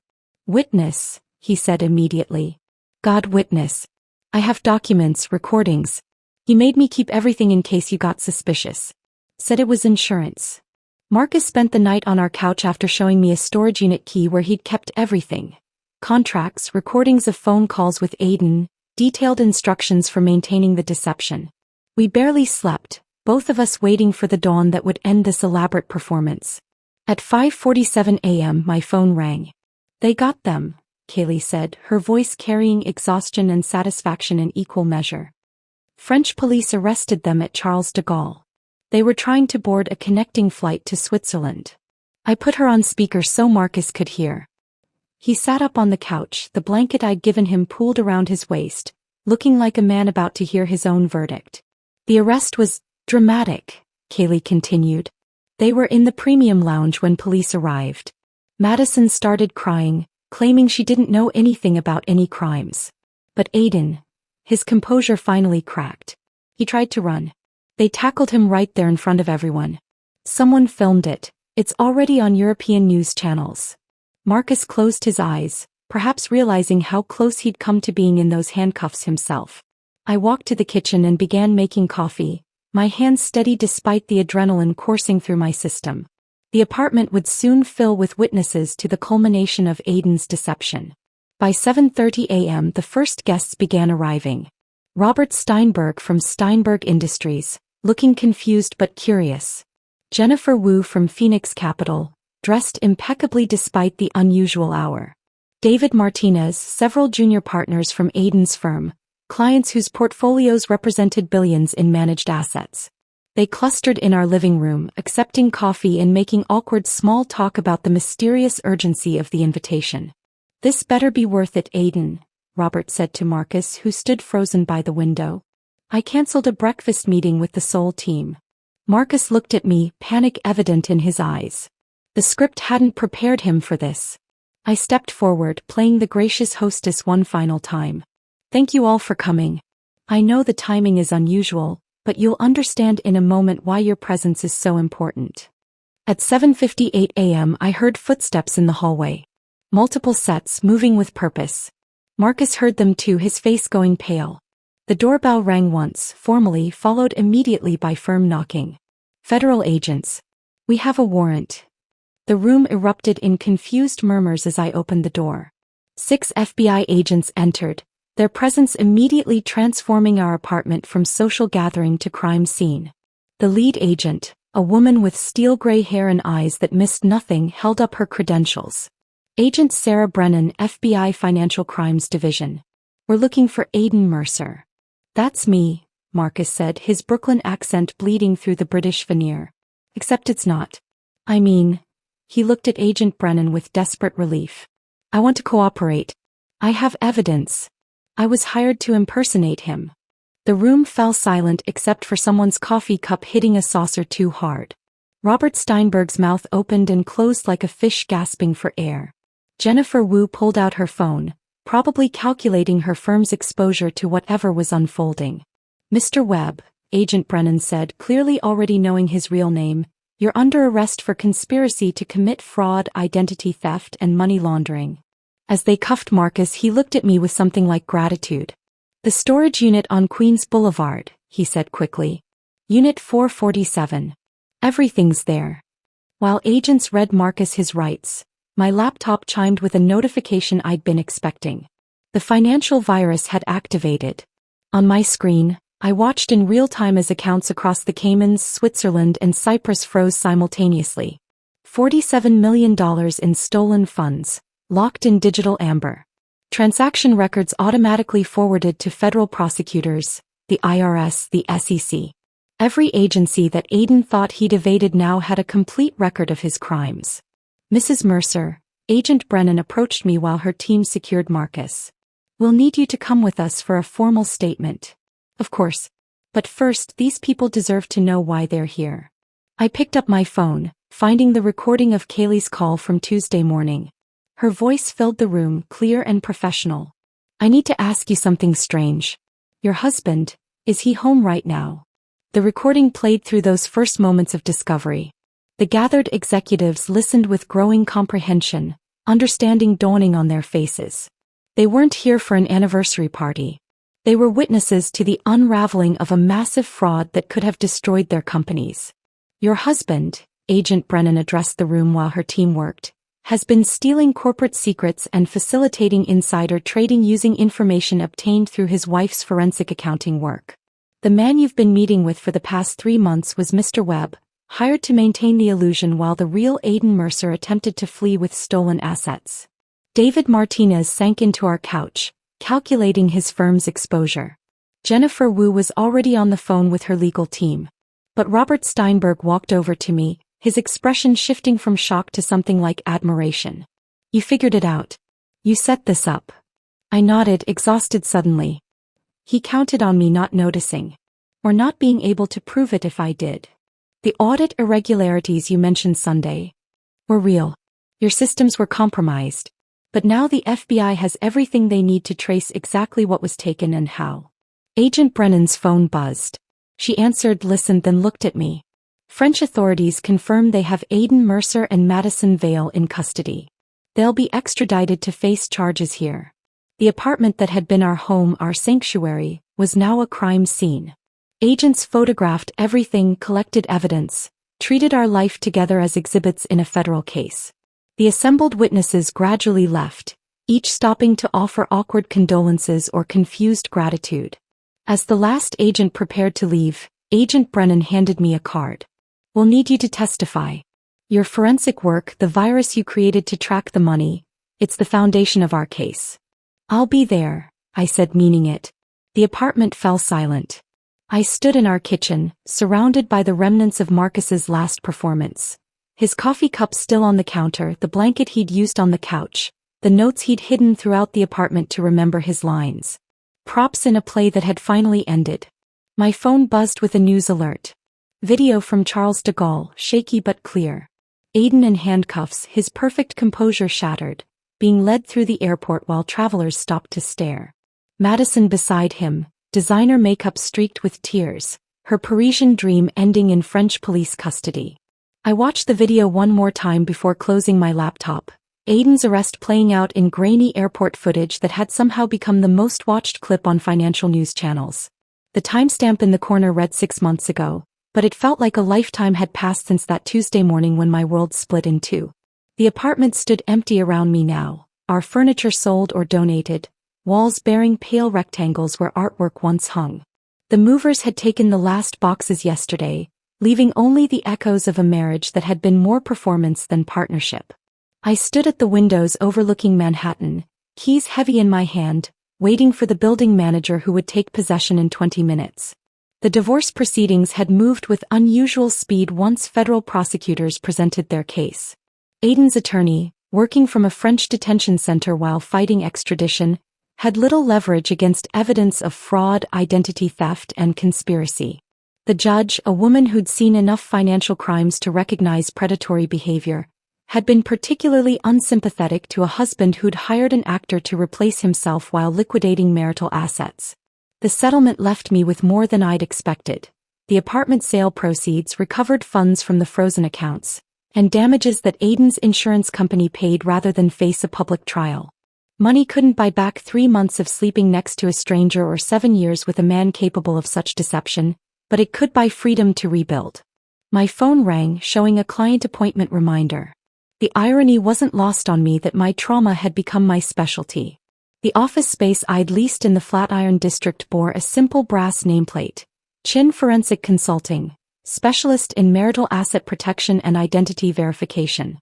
[SPEAKER 1] Witness, he said immediately. God, witness. I have documents, recordings. He made me keep everything in case you got suspicious. Said it was insurance. Marcus spent the night on our couch after showing me a storage unit key where he'd kept everything. Contracts, recordings of phone calls with Aiden, detailed instructions for maintaining the deception. We barely slept, both of us waiting for the dawn that would end this elaborate performance. At 5:47 a.m. my phone rang. They got them, Kaylee said, her voice carrying exhaustion and satisfaction in equal measure. French police arrested them at Charles de Gaulle. They were trying to board a connecting flight to Switzerland. I put her on speaker so Marcus could hear. He sat up on the couch, the blanket I'd given him pulled around his waist, looking like a man about to hear his own verdict. The arrest was dramatic, Kaylee continued. They were in the premium lounge when police arrived. Madison started crying, claiming she didn't know anything about any crimes. But Aiden, his composure finally cracked. He tried to run. They tackled him right there in front of everyone. Someone filmed it. It's already on European news channels. Marcus closed his eyes, perhaps realizing how close he'd come to being in those handcuffs himself. I walked to the kitchen and began making coffee, my hands steady despite the adrenaline coursing through my system. The apartment would soon fill with witnesses to the culmination of Aiden's deception. By 7:30 a.m. the first guests began arriving. Robert Steinberg from Steinberg Industries, looking confused but curious. Jennifer Wu from Phoenix Capital, dressed impeccably despite the unusual hour. David Martinez, several junior partners from Aiden's firm, clients whose portfolios represented billions in managed assets. They clustered in our living room, accepting coffee and making awkward small talk about the mysterious urgency of the invitation. This better be worth it, Aiden, Robert said to Marcus, who stood frozen by the window. I canceled a breakfast meeting with the Seoul team. Marcus looked at me, panic evident in his eyes. The script hadn't prepared him for this. I stepped forward, playing the gracious hostess one final time. Thank you all for coming. I know the timing is unusual, but you'll understand in a moment why your presence is so important. At 7:58 a.m. I heard footsteps in the hallway. Multiple sets, moving with purpose. Marcus heard them too, his face going pale. The doorbell rang once, formally, followed immediately by firm knocking. Federal agents. We have a warrant. The room erupted in confused murmurs as I opened the door. 6 FBI agents entered, their presence immediately transforming our apartment from social gathering to crime scene. The lead agent, a woman with steel gray hair and eyes that missed nothing, held up her credentials. Agent Sarah Brennan, FBI Financial Crimes Division. We're looking for Aiden Mercer. That's me, Marcus said, his Brooklyn accent bleeding through the British veneer. Except it's not. I mean, he looked at Agent Brennan with desperate relief. I want to cooperate. I have evidence. I was hired to impersonate him. The room fell silent except for someone's coffee cup hitting a saucer too hard. Robert Steinberg's mouth opened and closed like a fish gasping for air. Jennifer Wu pulled out her phone, probably calculating her firm's exposure to whatever was unfolding. Mr. Webb, Agent Brennan said, clearly already knowing his real name, you're under arrest for conspiracy to commit fraud, identity theft, and money laundering. As they cuffed Marcus, he looked at me with something like gratitude. The storage unit on Queens Boulevard, he said quickly. Unit 447. Everything's there. While agents read Marcus his rights, my laptop chimed with a notification I'd been expecting. The financial virus had activated. On my screen, I watched in real time as accounts across the Caymans, Switzerland, and Cyprus froze simultaneously. $47 million in stolen funds, locked in digital amber. Transaction records automatically forwarded to federal prosecutors, the IRS, the SEC. Every agency that Aiden thought he'd evaded now had a complete record of his crimes. Mrs. Mercer, Agent Brennan approached me while her team secured Marcus. We'll need you to come with us for a formal statement. Of course. But first, these people deserve to know why they're here. I picked up my phone, finding the recording of Kaylee's call from Tuesday morning. Her voice filled the room, clear and professional. I need to ask you something strange. Your husband, is he home right now? The recording played through those first moments of discovery. The gathered executives listened with growing comprehension, understanding dawning on their faces. They weren't here for an anniversary party. They were witnesses to the unraveling of a massive fraud that could have destroyed their companies. Your husband, Agent Brennan addressed the room while her team worked, has been stealing corporate secrets and facilitating insider trading using information obtained through his wife's forensic accounting work. The man you've been meeting with for the past 3 months was Mr. Webb, hired to maintain the illusion while the real Aiden Mercer attempted to flee with stolen assets. David Martinez sank into our couch, calculating his firm's exposure. Jennifer Wu was already on the phone with her legal team. But Robert Steinberg walked over to me, his expression shifting from shock to something like admiration. You figured it out. You set this up. I nodded, exhausted suddenly. He counted on me not noticing. Or not being able to prove it if I did. The audit irregularities you mentioned Sunday were real. Your systems were compromised. But now the FBI has everything they need to trace exactly what was taken and how. Agent Brennan's phone buzzed. She answered, listened, then looked at me. French authorities confirm they have Aiden Mercer and Madison Vale in custody. They'll be extradited to face charges here. The apartment that had been our home, our sanctuary, was now a crime scene. Agents photographed everything, collected evidence, treated our life together as exhibits in a federal case. The assembled witnesses gradually left, each stopping to offer awkward condolences or confused gratitude. As the last agent prepared to leave, Agent Brennan handed me a card. We'll need you to testify. Your forensic work, the virus you created to track the money, it's the foundation of our case. I'll be there, I said, meaning it. The apartment fell silent. I stood in our kitchen, surrounded by the remnants of Marcus's last performance. His coffee cup still on the counter, the blanket he'd used on the couch, the notes he'd hidden throughout the apartment to remember his lines. Props in a play that had finally ended. My phone buzzed with a news alert. Video from Charles de Gaulle, shaky but clear. Aiden in handcuffs, his perfect composure shattered, being led through the airport while travelers stopped to stare. Madison beside him, designer makeup streaked with tears, her Parisian dream ending in French police custody. I watched the video one more time before closing my laptop. Aiden's arrest playing out in grainy airport footage that had somehow become the most watched clip on financial news channels. The timestamp in the corner read 6 months ago, but it felt like a lifetime had passed since that Tuesday morning when my world split in two. The apartment stood empty around me now, our furniture sold or donated, walls bearing pale rectangles where artwork once hung. The movers had taken the last boxes yesterday, leaving only the echoes of a marriage that had been more performance than partnership. I stood at the windows overlooking Manhattan, keys heavy in my hand, waiting for the building manager who would take possession in 20 minutes. The divorce proceedings had moved with unusual speed once federal prosecutors presented their case. Aiden's attorney, working from a French detention center while fighting extradition, had little leverage against evidence of fraud, identity theft, and conspiracy. The judge, a woman who'd seen enough financial crimes to recognize predatory behavior, had been particularly unsympathetic to a husband who'd hired an actor to replace himself while liquidating marital assets. The settlement left me with more than I'd expected. The apartment sale proceeds recovered funds from the frozen accounts, and damages that Aiden's insurance company paid rather than face a public trial. Money couldn't buy back 3 months of sleeping next to a stranger or 7 years with a man capable of such deception, but it could buy freedom to rebuild. My phone rang, showing a client appointment reminder. The irony wasn't lost on me that my trauma had become my specialty. The office space I'd leased in the Flatiron district bore a simple brass nameplate: Chin Forensic Consulting, specialist in marital asset protection and identity verification.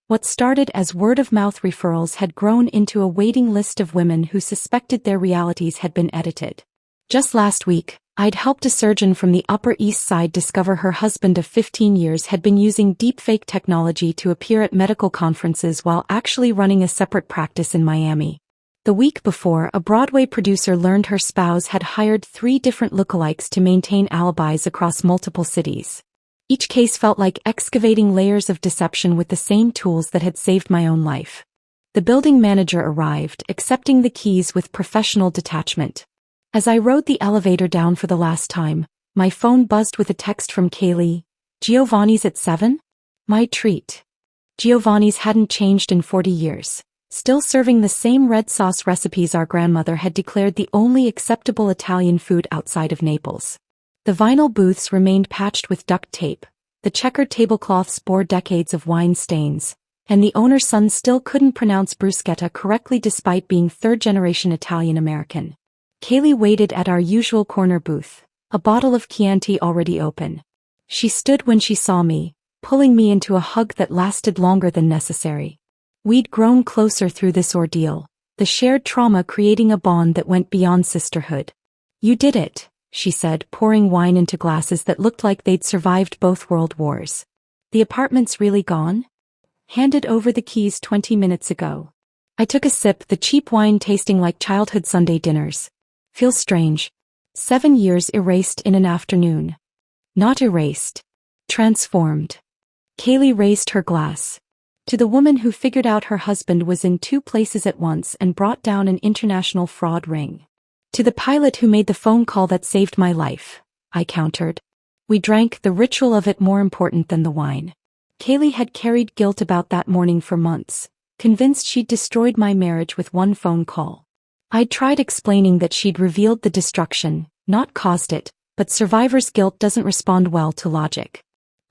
[SPEAKER 1] What started as word-of-mouth referrals had grown into a waiting list of women who suspected their realities had been edited. Just last week, I'd helped a surgeon from the Upper East Side discover her husband of 15 years had been using deepfake technology to appear at medical conferences while actually running a separate practice in Miami. The week before, a Broadway producer learned her spouse had hired 3 different lookalikes to maintain alibis across multiple cities. Each case felt like excavating layers of deception with the same tools that had saved my own life. The building manager arrived, accepting the keys with professional detachment. As I rode the elevator down for the last time, my phone buzzed with a text from Kaylee. "Giovanni's at 7? My treat." Giovanni's hadn't changed in 40 years. Still serving the same red sauce recipes our grandmother had declared the only acceptable Italian food outside of Naples. The vinyl booths remained patched with duct tape, the checkered tablecloths bore decades of wine stains, and the owner's son still couldn't pronounce bruschetta correctly despite being third-generation Italian-American. Kaylee waited at our usual corner booth, a bottle of Chianti already open. She stood when she saw me, pulling me into a hug that lasted longer than necessary. We'd grown closer through this ordeal, the shared trauma creating a bond that went beyond sisterhood. "You did it," she said, pouring wine into glasses that looked like they'd survived both world wars. "The apartment's really gone?" "Handed over the keys 20 minutes ago." I took a sip, the cheap wine tasting like childhood Sunday dinners. "Feels strange. 7 years erased in an afternoon." "Not erased. Transformed." Kaylee raised her glass. "To the woman who figured out her husband was in 2 places at once and brought down an international fraud ring. To the pilot who made the phone call that saved my life," I countered. We drank, the ritual of it more important than the wine. Kaylee had carried guilt about that morning for months, convinced she'd destroyed my marriage with one phone call. I'd tried explaining that she'd revealed the destruction, not caused it, but survivor's guilt doesn't respond well to logic.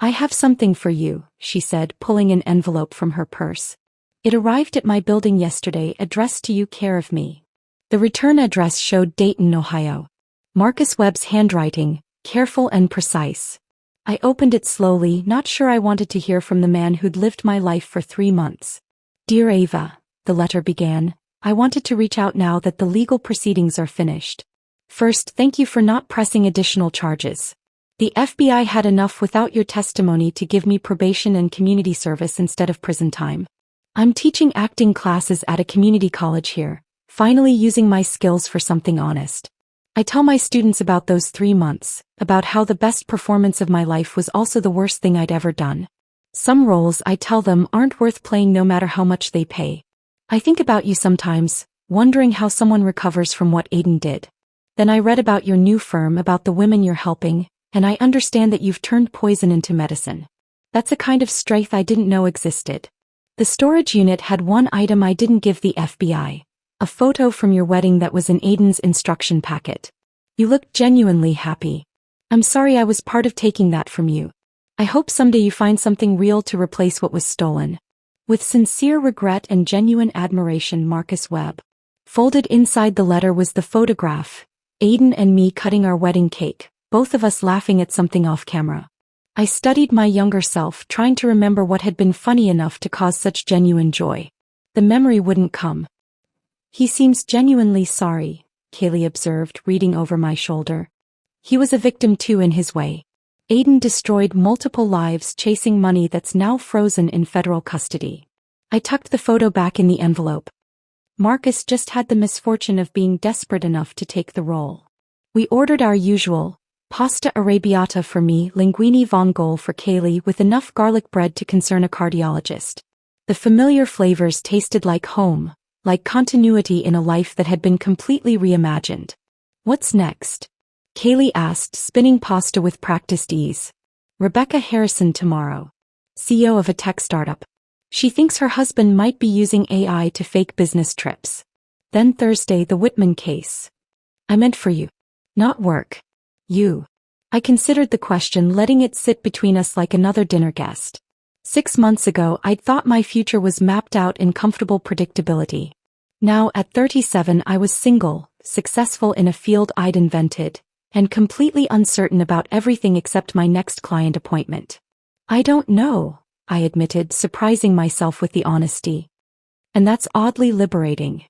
[SPEAKER 1] "I have something for you," she said, pulling an envelope from her purse. "It arrived at my building yesterday, addressed to you, care of me." The return address showed Dayton, Ohio. Marcus Webb's handwriting, careful and precise. I opened it slowly, not sure I wanted to hear from the man who'd lived my life for 3 months. "Dear Ava," the letter began, "I wanted to reach out now that the legal proceedings are finished. First, thank you for not pressing additional charges. The FBI had enough without your testimony to give me probation and community service instead of prison time. I'm teaching acting classes at a community college here, finally using my skills for something honest. I tell my students about those 3 months, about how the best performance of my life was also the worst thing I'd ever done. Some roles, I tell them, aren't worth playing no matter how much they pay. I think about you sometimes, wondering how someone recovers from what Aiden did. Then I read about your new firm, about the women you're helping, and I understand that you've turned poison into medicine. That's a kind of strength I didn't know existed. The storage unit had one item I didn't give the FBI. A photo from your wedding that was in Aiden's instruction packet. You looked genuinely happy. I'm sorry I was part of taking that from you. I hope someday you find something real to replace what was stolen. With sincere regret and genuine admiration, Marcus Webb. Folded inside the letter was the photograph, Aiden and me cutting our wedding cake, both of us laughing at something off camera. I studied my younger self, trying to remember what had been funny enough to cause such genuine joy. The memory wouldn't come. He seems genuinely sorry, Kaylee observed, reading over my shoulder. He was a victim too in his way. Aiden destroyed multiple lives chasing money that's now frozen in federal custody. I tucked the photo back in the envelope. Marcus just had the misfortune of being desperate enough to take the role. We ordered our usual, pasta arrabbiata for me, linguine vongole for Kaylee with enough garlic bread to concern a cardiologist. The familiar flavors tasted like home, like continuity in a life that had been completely reimagined. What's next? Kaylee asked, spinning pasta with practiced ease. Rebecca Harrison tomorrow. CEO of a tech startup. She thinks her husband might be using AI to fake business trips. Then Thursday, the Whitman case. I meant for you. Not work. You. I considered the question, letting it sit between us like another dinner guest. 6 months ago, I'd thought my future was mapped out in comfortable predictability. Now, at 37, I was single, successful in a field I'd invented, and completely uncertain about everything except my next client appointment. I don't know, I admitted, surprising myself with the honesty. And that's oddly liberating.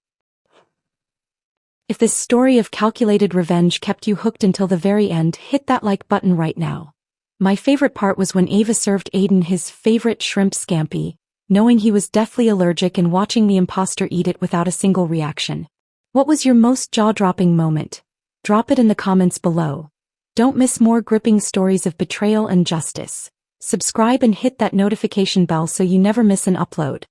[SPEAKER 1] If this story of calculated revenge kept you hooked until the very end, hit that like button right now. My favorite part was when Ava served Aiden his favorite shrimp scampi, knowing he was deathly allergic and watching the imposter eat it without a single reaction. What was your most jaw-dropping moment? Drop it in the comments below. Don't miss more gripping stories of betrayal and justice. Subscribe and hit that notification bell so you never miss an upload.